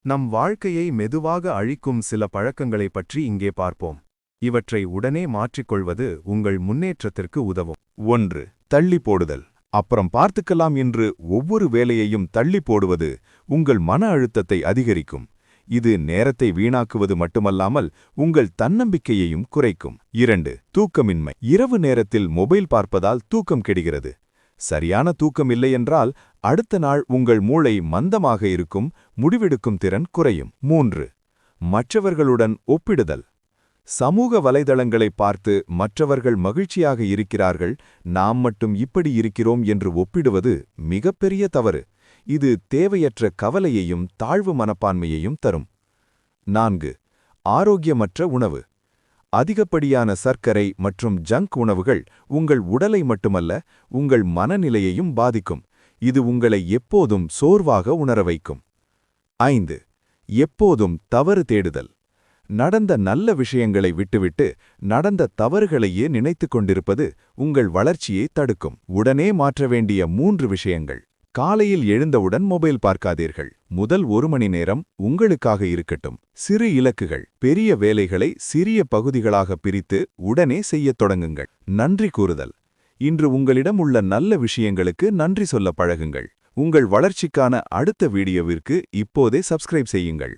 நம் வாழ்க்கையை மெதுவாக அழிக்கும் சில பழக்கங்களைப் பற்றி இங்கே பார்ப்போம். இவற்றை உடனே மாற்றிக்கொள்வது உங்கள் முன்னேற்றத்திற்கு உதவும். 1. தள்ளி போடுதல். அப்புறம் பார்த்துக்கலாம் என்று ஒவ்வொரு வேலையையும் தள்ளி போடுவது உங்கள் மன அழுத்தத்தை அதிகரிக்கும். இது நேரத்தை வீணாக்குவது மட்டுமல்லாமல் உங்கள் தன்னம்பிக்கையையும் குறைக்கும். 2. தூக்கமின்மை. இரவு நேரத்தில் மொபைல் பார்ப்பதால் தூக்கம் கெடுகிறது. சரியான தூக்கம் இல்லையென்றால் அடுத்த நாள் உங்கள் மூளை மந்தமாக இருக்கும், முடிவெடுக்கும் திறன் குறையும். 3. மற்றவர்களுடன் ஒப்பிடுதல். சமூக வலைதளங்களை பார்த்து மற்றவர்கள் மகிழ்ச்சியாக இருக்கிறார்கள், நாம் மட்டும் இப்படி இருக்கிறோம் என்று ஒப்பிடுவது மிகப்பெரிய தவறு. இது தேவையற்ற கவலையையும் தாழ்வு மனப்பான்மையையும் தரும். 4. ஆரோக்கியமற்ற உணவு. அதிகப்படியான சர்க்கரை மற்றும் ஜங்க் உணவுகள் உங்கள் உடலை மட்டுமல்ல, உங்கள் மனநிலையையும் பாதிக்கும். இது உங்களை எப்போதும் சோர்வாக உணர வைக்கும். 5. எப்போதும் தவறு தேடுதல். நடந்த நல்ல விஷயங்களை விட்டுவிட்டு நடந்த தவறுகளையே நினைத்துக் கொண்டிருப்பது உங்கள் வளர்ச்சியை தடுக்கும். உடனே மாற்ற வேண்டிய 3 விஷயங்கள். காலையில் எழுந்தவுடன் மொபைல் பார்க்காதீர்கள். முதல் 1 மணி நேரம் உங்களுக்காக இருக்கட்டும். சிறு இலக்குகள். பெரிய வேலைகளை சிறிய பகுதிகளாக பிரித்து உடனே செய்யத் தொடங்குங்கள். நன்றி கூறுதல். இன்று உங்களிடம் உள்ள நல்ல விஷயங்களுக்கு நன்றி சொல்ல பழகுங்கள். உங்கள் வளர்ச்சிக்கான அடுத்த வீடியோவிற்கு இப்போதே சப்ஸ்கிரைப் செய்யுங்கள்.